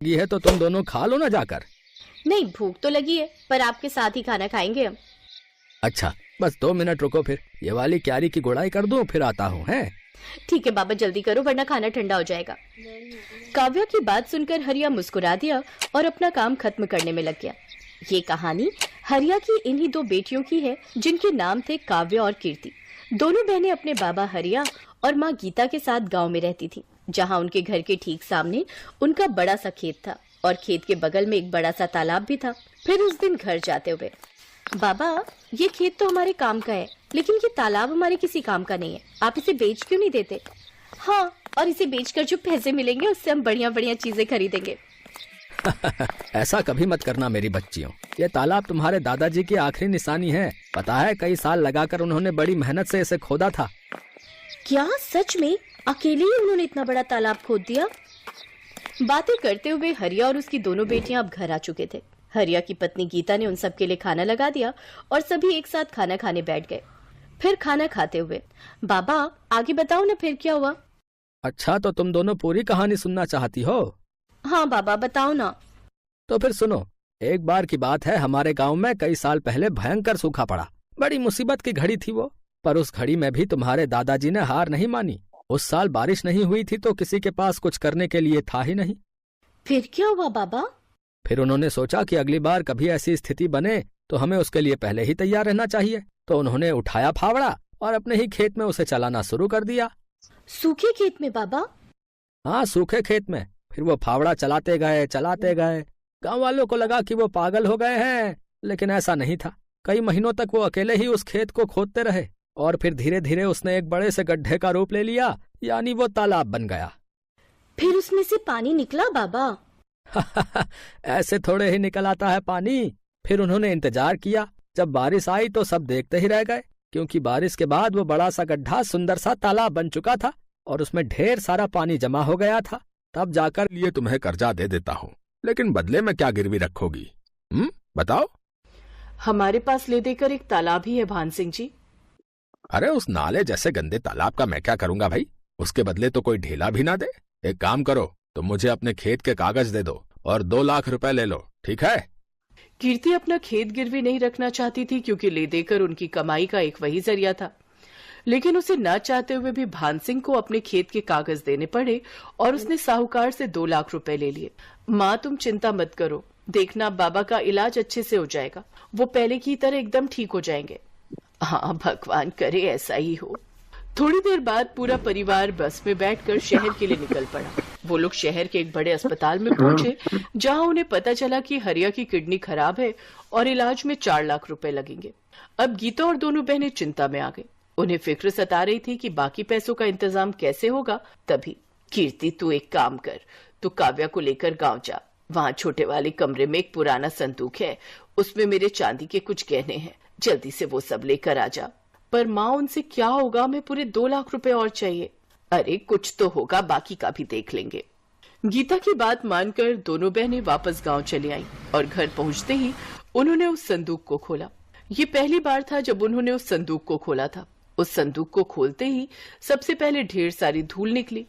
ये है तो तुम दोनों खा लो ना जाकर। नहीं, भूख तो लगी है, पर आपके साथ ही खाना खाएंगे हम। अच्छा, बस 2 मिनट रुको, फिर ये वाली क्यारी की गुड़ाई कर दूं, फिर आता हूँ। है ठीक है बाबा, जल्दी करो वरना खाना ठंडा हो जाएगा। काव्या की बात सुनकर हरिया मुस्कुरा दिया और अपना काम खत्म करने में लग गया। ये कहानी हरिया की इन्हीं 2 बेटियों की है जिनके नाम थे काव्या और कीर्ति। दोनों बहनें अपने बाबा हरिया और माँ गीता के साथ गांव में रहती थी, जहां उनके घर के ठीक सामने उनका बड़ा सा खेत था और खेत के बगल में एक बड़ा सा तालाब भी था। फिर उस दिन घर जाते हुए, बाबा ये खेत तो हमारे काम का है, लेकिन ये तालाब हमारे किसी काम का नहीं है, आप इसे बेच क्यों नहीं देते? हाँ, और इसे बेचकर जो पैसे मिलेंगे उससे हम बढ़िया बढ़िया चीजें खरीदेंगे। ऐसा कभी मत करना मेरी बच्चियों, ये तालाब तुम्हारे दादाजी की आखिरी निशानी है। पता है, कई साल लगाकर उन्होंने बड़ी मेहनत से इसे खोदा था। क्या सच में अकेले ही उन्होंने इतना बड़ा तालाब खोद दिया? बातें करते हुए हरिया और उसकी दोनों बेटियां अब घर आ चुके थे। हरिया की पत्नी गीता ने उन सब के लिए खाना लगा दिया और सभी एक साथ खाना खाने बैठ गए। फिर खाना खाते हुए, बाबा आगे बताओ ना फिर क्या हुआ? अच्छा, तो तुम दोनों पूरी कहानी सुनना चाहती हो? हाँ बाबा, बताओ ना। तो फिर सुनो। एक बार की बात है, हमारे गांव में कई साल पहले भयंकर सूखा पड़ा। बड़ी मुसीबत की घड़ी थी वो, पर उस घड़ी में भी तुम्हारे दादाजी ने हार नहीं मानी। उस साल बारिश नहीं हुई थी तो किसी के पास कुछ करने के लिए था ही नहीं। फिर क्या हुआ बाबा? फिर उन्होंने सोचा कि अगली बार कभी ऐसी स्थिति बने तो हमें उसके लिए पहले ही तैयार रहना चाहिए। तो उन्होंने उठाया फावड़ा और अपने ही खेत में उसे चलाना शुरू कर दिया। सूखे खेत में बाबा? हाँ, सूखे खेत में। फिर वो फावड़ा चलाते गए। गांव वालों को लगा कि वो पागल हो गए हैं, लेकिन ऐसा नहीं था। कई महीनों तक वो अकेले ही उस खेत को खोदते रहे और फिर धीरे धीरे उसने एक बड़े से गड्ढे का रूप ले लिया, यानी वो तालाब बन गया। फिर उसमें से पानी निकला बाबा? ऐसे थोड़े ही निकल आता है पानी। फिर उन्होंने इंतजार किया। जब बारिश आई तो सब देखते ही रह गए, क्योंकि बारिश के बाद वो बड़ा सा गड्ढा सुंदर सा तालाब बन चुका था और उसमें ढेर सारा पानी जमा हो गया था। तब जाकर लिए तुम्हें कर्जा दे देता हूँ, लेकिन बदले में क्या गिरवी रखोगी? बताओ। हमारे पास ले देकर एक तालाब ही है भान सिंह जी। अरे उस नाले जैसे गंदे तालाब का मैं क्या करूंगा भाई? उसके बदले तो कोई ढेला भी ना दे। एक काम करो, तुम मुझे अपने खेत के कागज दे दो और 2 लाख रुपए ले लो, ठीक है? कीर्ति अपना खेत गिरवी नहीं रखना चाहती थी, क्योंकि ले देकर उनकी कमाई का एक वही जरिया था। लेकिन उसे न चाहते हुए भी भान सिंह को अपने खेत के कागज देने पड़े और उसने साहूकार से 2 लाख रुपए ले लिए। माँ तुम चिंता मत करो, देखना बाबा का इलाज अच्छे से हो जाएगा, वो पहले की तरह एकदम ठीक हो जाएंगे। हाँ भगवान करे ऐसा ही हो। थोड़ी देर बाद पूरा परिवार बस में बैठकर शहर के लिए निकल पड़ा। वो लोग शहर के एक बड़े अस्पताल में पहुंचे, जहां उन्हें पता चला कि हरिया की किडनी खराब है और इलाज में 4 लाख रुपए लगेंगे। अब गीता और दोनों बहनें चिंता में आ गई। उन्हें फिक्र सता रही थी कि बाकी पैसों का इंतजाम कैसे होगा। तभी कीर्ति तू एक काम कर, तू काव्या को लेकर गाँव जा। वहाँ छोटे वाले कमरे में एक पुराना संदूक है, उसमें मेरे चांदी के कुछ गहने हैं, जल्दी से वो सब लेकर आ जा। पर माँ उनसे क्या होगा, हमें पूरे 2 लाख रुपए और चाहिए। अरे कुछ तो होगा, बाकी का भी देख लेंगे। गीता की बात मानकर दोनों बहनें वापस गांव चली आईं और घर पहुंचते ही उन्होंने उस संदूक को खोला। ये पहली बार था जब उन्होंने उस संदूक को खोला था। उस संदूक को खोलते ही सबसे पहले ढेर सारी धूल निकली।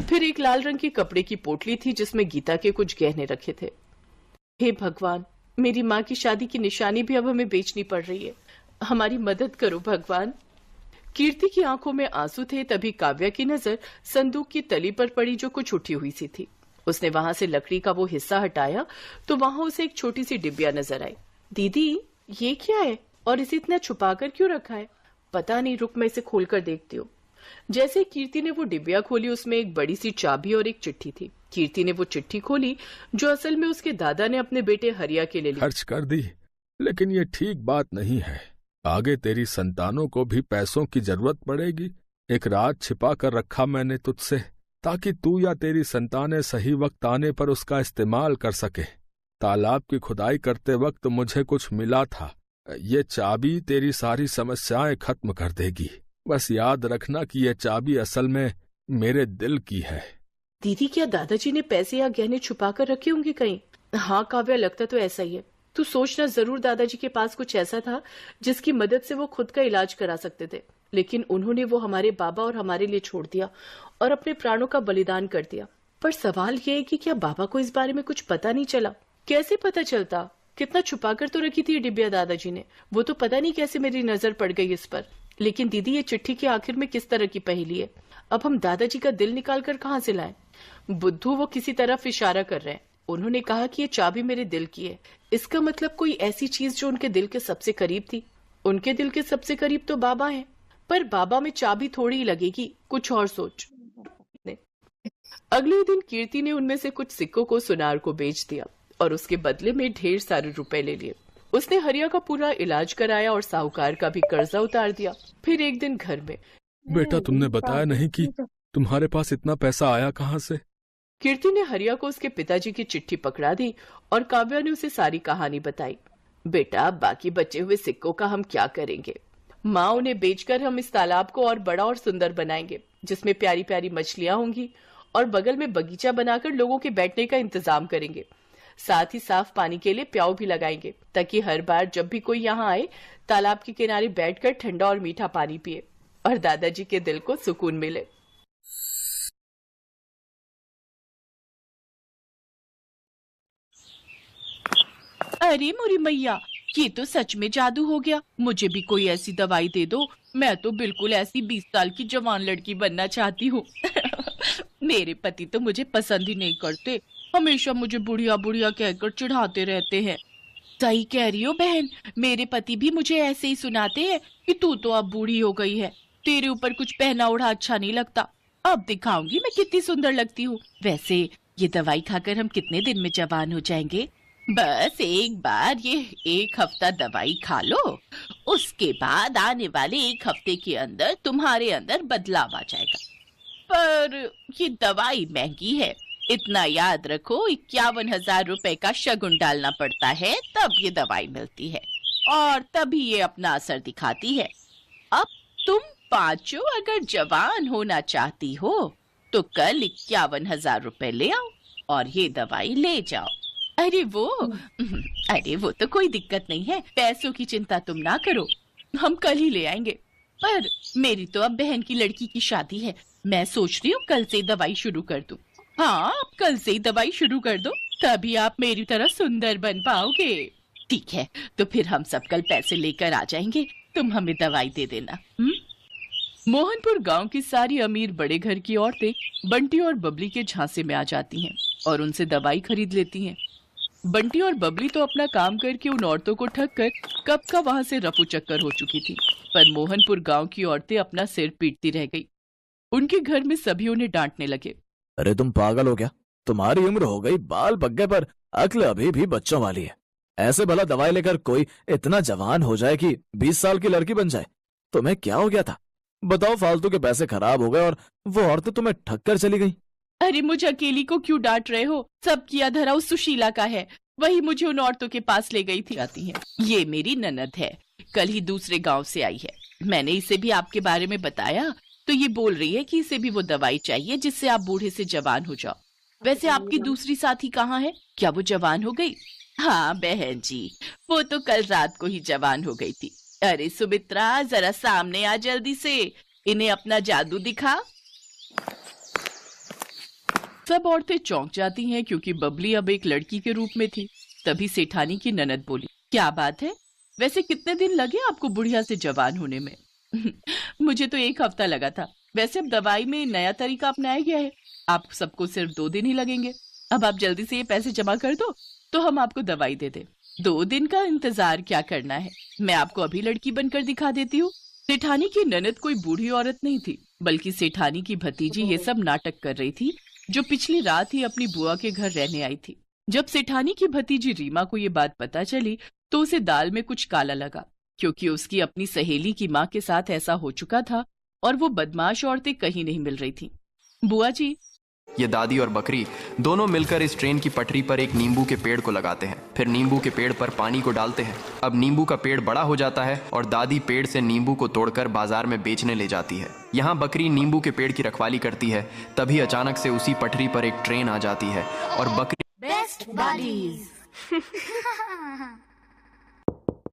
फिर एक लाल रंग की कपड़े की पोटली थी जिसमें गीता के कुछ गहने रखे थे। हे भगवान, मेरी माँ की शादी की निशानी भी अब हमें बेचनी पड़ रही है, हमारी मदद करो भगवान। कीर्ति की आंखों में आंसू थे। तभी काव्या की नजर संदूक की तली पर पड़ी जो कुछ उठी हुई सी थी। उसने वहां से लकड़ी का वो हिस्सा हटाया तो वहां उसे एक छोटी सी डिबिया नजर आई। दीदी ये क्या है और इसे इतना छुपाकर क्यों रखा है? पता नहीं, रुक मैं इसे खोलकर देखती हूँ। जैसे कीर्ति ने वो डिबिया खोली, उसमें एक बड़ी सी चाबी और एक चिट्ठी थी। कीर्ति ने वो चिट्ठी खोली जो असल में उसके दादा ने अपने बेटे हरिया के लिए खर्च कर दी, लेकिन ये ठीक बात नहीं है। आगे तेरी संतानों को भी पैसों की जरूरत पड़ेगी। एक राज छिपा कर रखा मैंने तुझसे, ताकि तू या तेरी संतानें सही वक्त आने पर उसका इस्तेमाल कर सके। तालाब की खुदाई करते वक्त मुझे कुछ मिला था। ये चाबी तेरी सारी समस्याएं खत्म कर देगी। बस याद रखना कि ये चाबी असल में मेरे दिल की है। दीदी क्या दादाजी ने पैसे या गहने छुपा कर रखे होंगे कहीं? हाँ काव्या, लगता तो ऐसा ही है। तू सोचना, जरूर दादाजी के पास कुछ ऐसा था जिसकी मदद से वो खुद का इलाज करा सकते थे, लेकिन उन्होंने वो हमारे बाबा और हमारे लिए छोड़ दिया और अपने प्राणों का बलिदान कर दिया। पर सवाल ये है कि क्या बाबा को इस बारे में कुछ पता नहीं चला? कैसे पता चलता? कितना छुपा कर तो रखी थी ये डिबिया दादाजी ने। वो तो पता नहीं कैसे मेरी नजर पड़ गई इस पर। लेकिन दीदी, ये चिट्ठी के आखिर में किस तरह की पहेली है? अब हम दादाजी का दिल निकाल कर कहाँ से लाएं? बुद्धू वो किसी तरफ इशारा कर रहे हैं। उन्होंने कहा कि ये चाबी मेरे दिल की है। इसका मतलब कोई ऐसी चीज जो उनके दिल के सबसे करीब थी। उनके दिल के सबसे करीब तो बाबा हैं, पर बाबा में चाबी थोड़ी ही लगेगी। कुछ और सोच। अगले दिन कीर्ति ने उनमें से कुछ सिक्कों को सुनार को बेच दिया और उसके बदले में ढेर सारे रुपए ले लिए। उसने हरिया का पूरा इलाज कराया और साहूकार का भी कर्जा उतार दिया। फिर एक दिन घर में, बेटा तुमने बताया नहीं कि तुम्हारे पास इतना पैसा आया कहाँ से? कीर्ति ने हरिया को उसके पिताजी की चिट्ठी पकड़ा दी और काव्या ने उसे सारी कहानी बताई। बेटा, बाकी बचे हुए सिक्कों का हम क्या करेंगे? माँ, उन्हें बेचकर हम इस तालाब को और बड़ा और सुंदर बनाएंगे, जिसमें प्यारी प्यारी मछलियां होंगी और बगल में बगीचा बनाकर लोगों के बैठने का इंतजाम करेंगे। साथ ही साफ पानी के लिए प्याऊ भी लगाएंगे, ताकि हर बार जब भी कोई यहाँ आए तालाब के किनारे बैठकर ठंडा और मीठा पानी पिए और दादाजी के दिल को सुकून मिले। अरे मोरी मैया, ये तो सच में जादू हो गया। मुझे भी कोई ऐसी दवाई दे दो। मैं तो बिल्कुल ऐसी 20 साल की जवान लड़की बनना चाहती हूँ। मेरे पति तो मुझे पसंद ही नहीं करते, हमेशा मुझे बुढ़िया बुढ़िया कहकर चिढ़ाते रहते हैं। सही कह रही हो बहन, मेरे पति भी मुझे ऐसे ही सुनाते हैं कि तू तो अब बूढ़ी हो गई है, तेरे ऊपर कुछ पहना ओढ़ा अच्छा नहीं लगता। अब दिखाऊंगी मैं कितनी सुंदर लगती हूँ। वैसे ये दवाई खाकर हम कितने दिन में जवान हो जाएंगे? बस एक बार ये 1 हफ्ता दवाई खा लो, उसके बाद आने वाले 1 हफ्ते के अंदर तुम्हारे अंदर बदलाव आ जाएगा। पर ये दवाई महंगी है, इतना याद रखो, 51,000 रुपए का शगुन डालना पड़ता है, तब ये दवाई मिलती है और तभी ये अपना असर दिखाती है। अब तुम पांचों अगर जवान होना चाहती हो तो कल 51,000 रुपए ले आओ और ये दवाई ले जाओ। अरे वो तो कोई दिक्कत नहीं है, पैसों की चिंता तुम ना करो, हम कल ही ले आएंगे। पर मेरी तो अब बहन की लड़की की शादी है, मैं सोच रही हूँ कल से दवाई शुरू कर दूं। हाँ, आप कल से ही दवाई शुरू कर दो, तभी आप मेरी तरह सुंदर बन पाओगे। ठीक है, तो फिर हम सब कल पैसे लेकर आ जाएंगे, तुम हमें दवाई दे देना। मोहनपुर गांव की सारी अमीर बड़े घर की औरतें बंटी और बबली के झांसे में आ जाती हैं और उनसे दवाई खरीद लेती हैं। बंटी और बबली तो अपना काम करके उन औरतों को ठग कर कब का वहां से रफू चक्कर हो चुकी थी, पर मोहनपुर गांव की औरतें अपना सिर पीटती रह गई। उनके घर में सभी उन्हें डांटने लगे। अरे तुम पागल हो क्या? तुम्हारी उम्र हो गई, बाल पक गए, पर अक्ल अभी भी बच्चों वाली है। ऐसे भला दवाई लेकर कोई इतना जवान हो जाए कि 20 साल की लड़की बन जाए? तुम्हें क्या हो गया था? बताओ, फालतू के पैसे खराब हो गए और वो औरतें तुम्हें ठग कर चली गई। अरे मुझे अकेली को क्यों डांट रहे हो? सब किया धरा उस सुशीला का है, वही मुझे उन औरतों के पास ले गई थी। आती है, ये मेरी ननद है, कल ही दूसरे गांव से आई है। मैंने इसे भी आपके बारे में बताया तो ये बोल रही है कि इसे भी वो दवाई चाहिए जिससे आप बूढ़े से जवान हो जाओ। वैसे आपकी दूसरी साथी कहाँ है? क्या वो जवान हो गई? हाँ बहन जी, वो तो कल रात को ही जवान हो गई थी। अरे सुमित्रा, जरा सामने आ जल्दी से, इन्हें अपना जादू दिखा। सब औरतें चौंक जाती हैं क्योंकि बबली अब एक लड़की के रूप में थी। तभी सेठानी की ननद बोली, क्या बात है? वैसे कितने दिन लगे आपको बुढ़िया से जवान होने में? मुझे तो 1 हफ्ता लगा था। वैसे अब दवाई में नया तरीका अपनाया गया है, आप सबको सिर्फ 2 दिन ही लगेंगे। अब आप जल्दी से ये पैसे जमा कर दो तो हम आपको दवाई दे दें। 2 दिन का इंतजार क्या करना है, मैं आपको अभी लड़की बनकर दिखा देती हूँ। सेठानी की ननद कोई बूढ़ी औरत नहीं थी, बल्कि सेठानी की भतीजी ये सब नाटक कर रही थी, जो पिछली रात ही अपनी बुआ के घर रहने आई थी। जब सेठानी की भतीजी रीमा को ये बात पता चली तो उसे दाल में कुछ काला लगा, क्योंकि उसकी अपनी सहेली की माँ के साथ ऐसा हो चुका था और वो बदमाश औरतें कहीं नहीं मिल रही थी। बुआ जी, ये दादी और बकरी दोनों मिलकर इस ट्रेन की पटरी पर एक नींबू के पेड़ को लगाते हैं, फिर नींबू के पेड़ पर पानी को डालते हैं। अब नींबू का पेड़ बड़ा हो जाता है और दादी पेड़ से नींबू को तोड़कर बाजार में बेचने ले जाती है। यहाँ बकरी नींबू के पेड़ की रखवाली करती है, तभी अचानक से उसी पटरी पर एक ट्रेन आ जाती है और बकरी बेस्ट बडीज